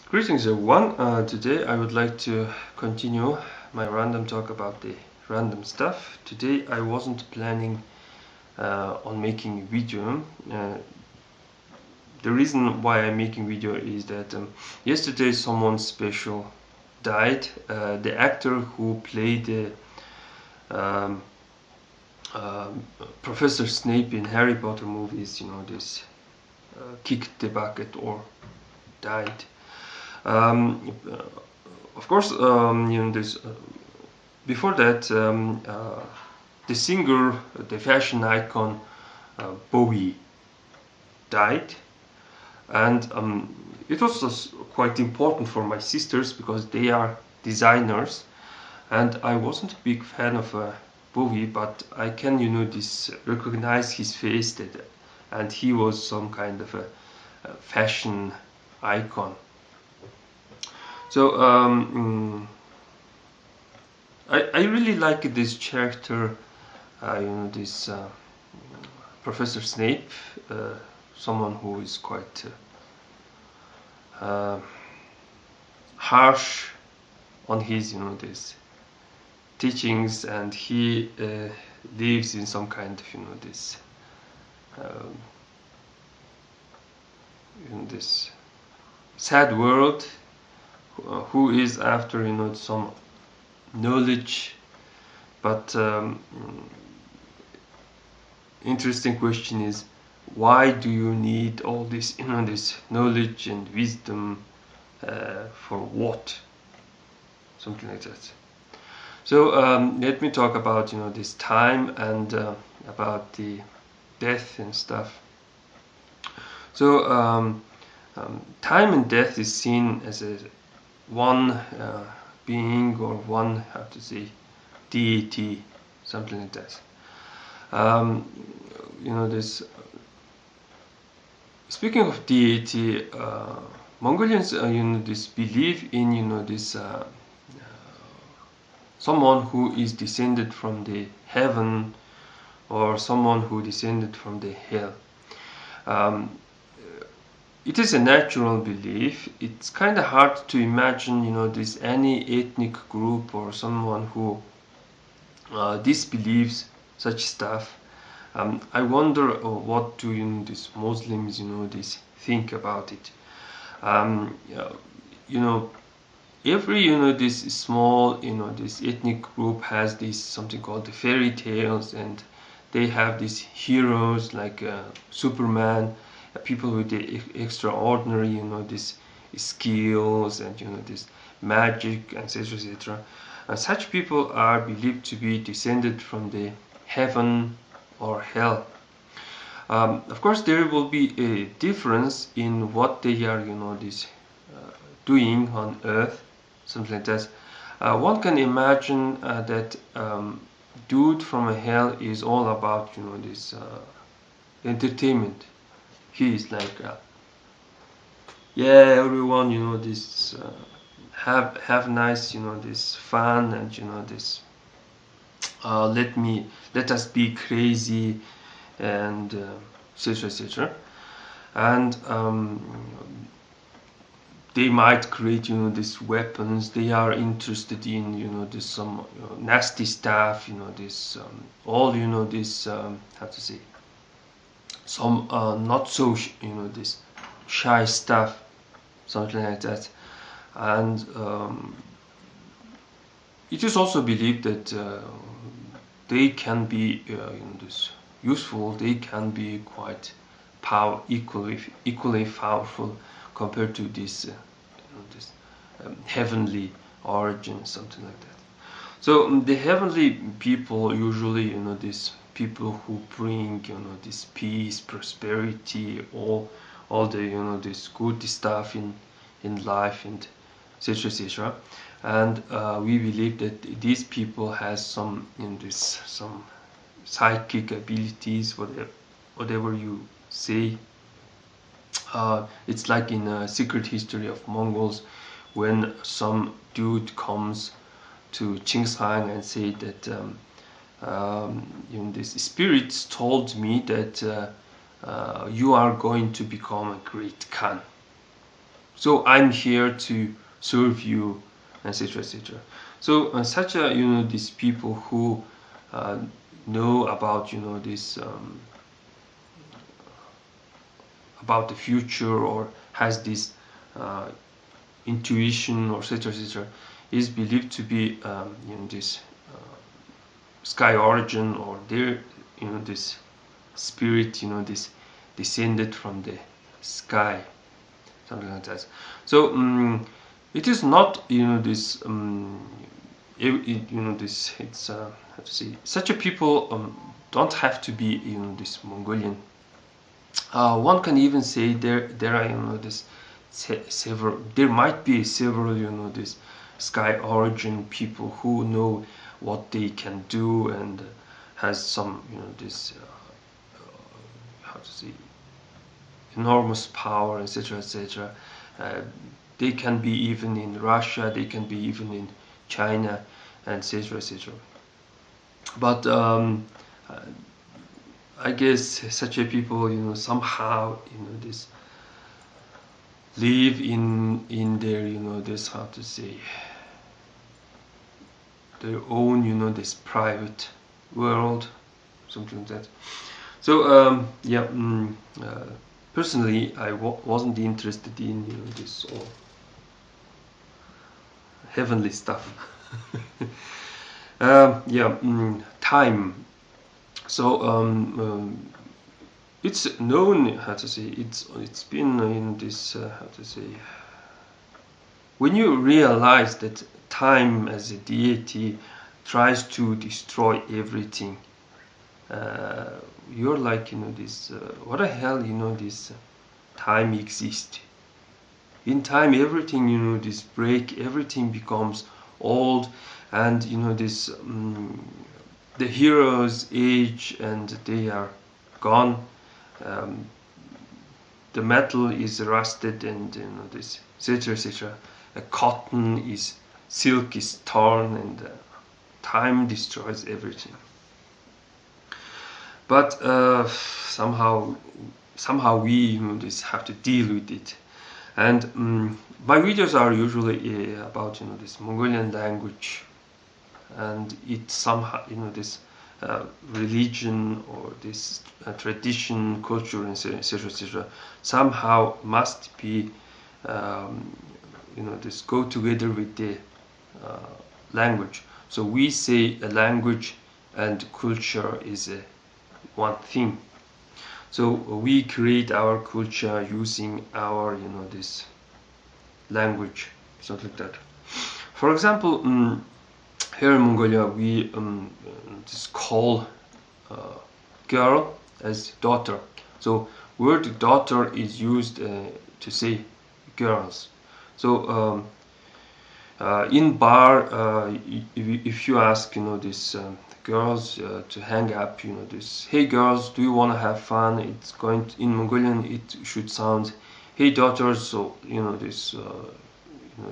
Greetings everyone. Today I would like to continue my random talk about the random stuff. Today I wasn't planning on making a video. The reason why I'm making video is that yesterday someone special died. The actor who played the um, Professor Snape in Harry Potter movies, this kicked the bucket or died. Um, of course, this before that, the singer, the fashion icon Bowie died, and it was quite important for my sisters because they are designers, and I wasn't a big fan of Bowie, but I can, this recognize his face and he was some kind of a fashion icon. So I really like this character, this Professor Snape, someone who is quite harsh on his, this teachings, and he lives in some kind of, this um, in this sad world, who is after, some knowledge, but interesting question is, why do you need all this, this knowledge and wisdom, for what? Something like that. So let me talk about, this time and about the death and stuff. So time and death is seen as a one being, or one, how to say, deity, something like that. This. Speaking of deity, Mongolians, this believe in, this someone who is descended from the heaven, or someone who descended from the hell. It is a natural belief. It's kind of hard to imagine, this any ethnic group or someone who disbelieves such stuff. I wonder what do these Muslims, this think about it. You know, every this small, this ethnic group has this something called the fairy tales, and they have these heroes like Superman, people with the extraordinary, this skills, and this magic, etc., etc. And such people are believed to be descended from the heaven or hell. Of course, there will be a difference in what they are, this doing on Earth, something like that. One can imagine that dude from hell is all about, this entertainment. He is like, yeah, everyone, this have nice, this fun, and this let us be crazy, and etc., etc. And they might create, these weapons. They are interested in, this some nasty stuff, this all, this how to say, some not so this shy stuff, something like that. And it is also believed that they can be this useful. They can be quite equally powerful compared to this this heavenly origin, something like that. So the heavenly people usually, these people who bring, this peace, prosperity, all the, this good stuff in life, and etc., etc. And we believe that these people has some, some psychic abilities, whatever you say. It's like in a Secret History of Mongols, when some dude comes to Chinggis Khan and say that these spirits told me that you are going to become a great Khan. So I'm here to serve you, etc., etc. So such a these people who know about this about the future, or has this uh, intuition, or etc., etc., is believed to be this sky origin, or their this spirit this descended from the sky, something like that. So it is not this this, it's how to say, such a people don't have to be this Mongolian. One can even say there are this several, there might be several this sky origin people who know what they can do, and has some this how to say, enormous power, etc., etc. uh, they can be even in Russia, they can be even in China, and etc., etc. But I guess such a people somehow this live in their this, how to say, their own this private world, something like that. So yeah, personally I wasn't interested in this all heavenly stuff. Yeah, time. So it's known, how to say, it's been in this how to say, when you realize that time as a deity tries to destroy everything, you're like this what the hell this time exists. In time everything this break, everything becomes old, and this the heroes age and they are gone. um, the metal is rusted, and this, etc., etc. Cotton is, silk is torn, and time destroys everything. But somehow we this have to deal with it. And my videos are usually about this Mongolian language, and it somehow this religion, or this tradition, culture, and etc., etc., somehow must be this go together with the language. So we say a language and culture is one thing. So we create our culture using our this language, something like that. For example, here in Mongolia we just call girl as daughter. So word daughter is used to say girls. So in bar, if you ask this girls to hang up this, hey girls, do you want to have fun, it's going to, in Mongolian it should sound, hey daughters, so this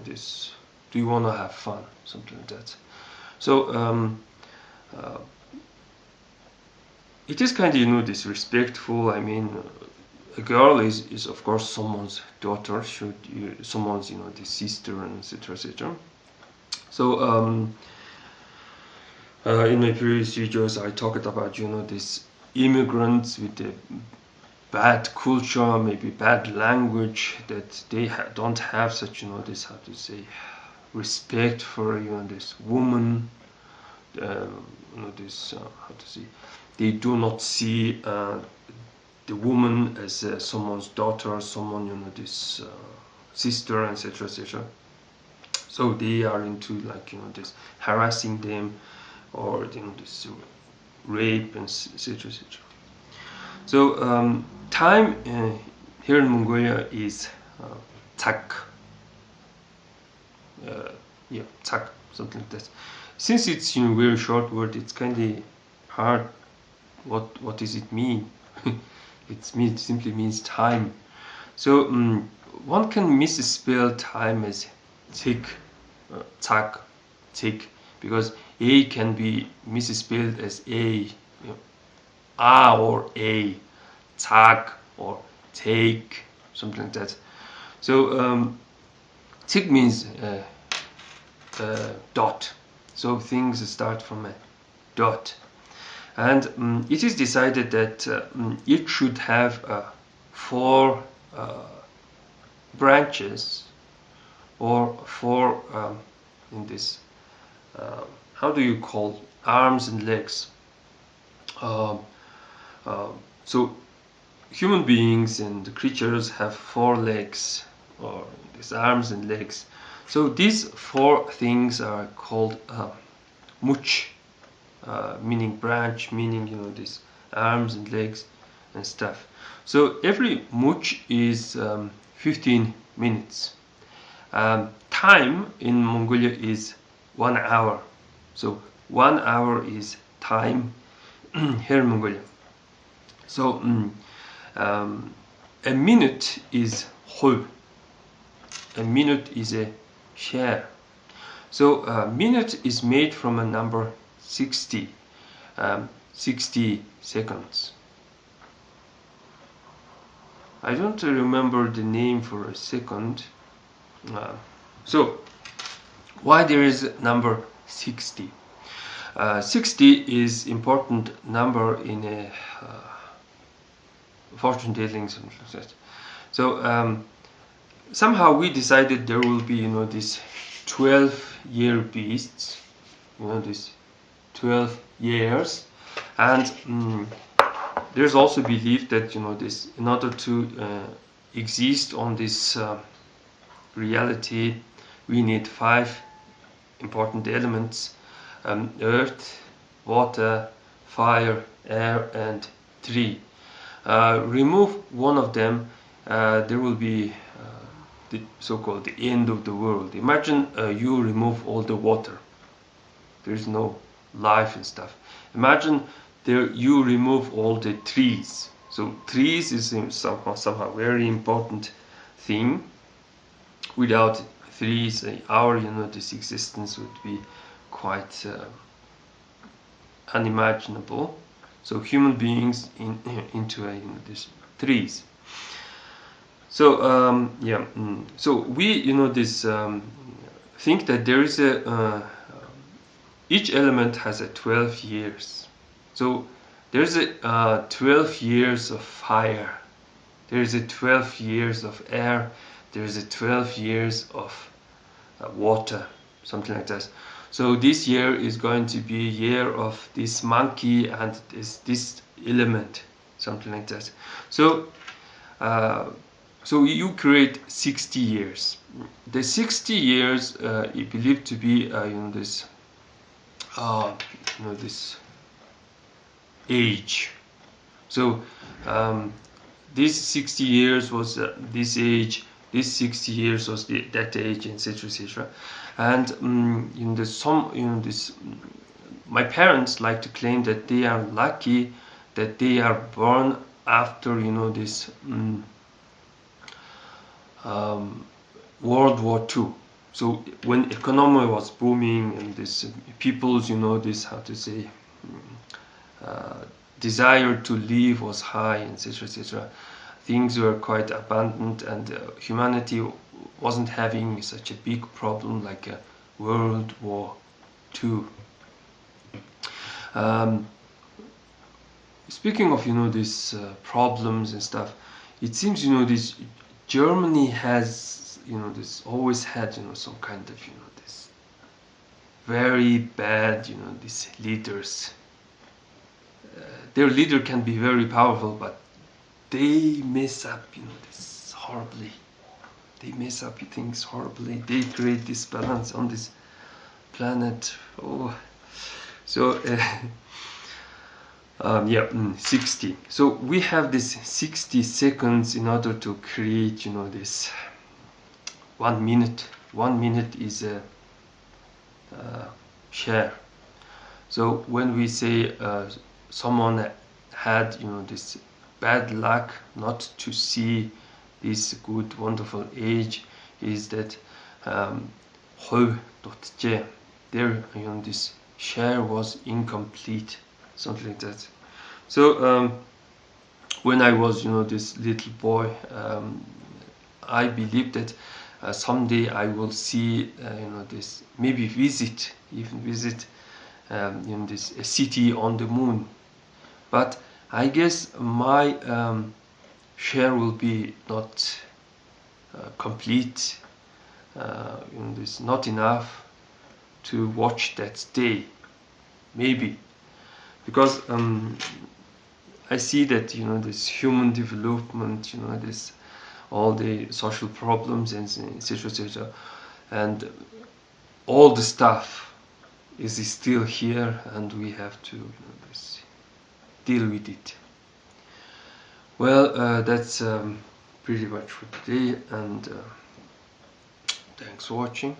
this, do you want to have fun, something like that. So uh, it is kind of disrespectful. I mean, a girl is of course someone's daughter, should someone's the sister, and etc., etc. So in my previous videos I talked about these immigrants with the bad culture, maybe bad language, that they don't have such this, how to say, respect for this woman, this how to say, they do not see the woman as someone's daughter, someone this sister, etc., etc. So they are into like this harassing them, or this rape, and etc., etc. So time here in Mongolia is Tsag. Yeah, Tsag, something like that. Since it's very short word, it's kind of hard. What does it mean? It simply means time. So one can misspell time as tick, Tsag, tick, because a can be misspelled as a, or a, Tsag, or take, something like that. So Tseg means dot. So things start from a dot, and it is decided that it should have 4 branches, or 4 in this how do you call arms and legs. Um, so human beings and creatures have 4 legs, or these arms and legs. So these 4 things are called Moch, meaning branch, meaning these arms and legs and stuff. So every Moch is 15 minutes. Time in Mongolia is 1 hour. So 1 hour is time here in Mongolia. So a minute is Huvi. A minute is a share. So a minute is made from a number 60, 60 seconds. I don't remember the name for a second. So why there is number 60? 60 is important number in a fortune telling, something like that. So somehow we decided there will be these 12-year beasts, these 12 years, and there's also belief that this, in order to exist on this reality, we need 5 important elements: earth, water, fire, air, and tree. Remove one of them, there will be the so-called the end of the world. Imagine you remove all the water, there is no life and stuff. Imagine there you remove all the trees. So trees is somehow very important thing. Without trees, our this existence would be quite unimaginable. So human beings into these trees. So so we this think that there is a each element has a 12 years. So there's a 12 years of fire, there is a 12 years of air, there is a 12 years of water, something like that. So this year is going to be a year of this monkey and this element, something like that. So so you create 60 years. The 60 years is believed to be this this age. So this 60 years was this age, this 60 years was that age, etc., etc. And in the this my parents like to claim that they are lucky that they are born after this World War II. So when economy was booming and this people's this, how to say, desire to live was high, etc., etc., things were quite abundant, and humanity wasn't having such a big problem like World War II. Speaking of these problems and stuff, it seems this Germany has this always had some kind of this very bad these leaders. Their leader can be very powerful, but they mess up this horribly. They mess up things horribly. They create disbalance on this planet. Oh, so 60. So we have this 60 seconds in order to create this 1 minute. 1 minute is a share. So when we say someone had this bad luck not to see this good wonderful age, is that there this share was incomplete, something like that. So when I was this little boy, I believe that someday I will see this, maybe even visit in this city on the moon. But I guess my share will be not complete, this not enough to watch that day, maybe, because I see that this human development, this all the social problems and etc etc, and all the stuff is still here, and we have to this, deal with it. Well, that's pretty much for today, and thanks for watching.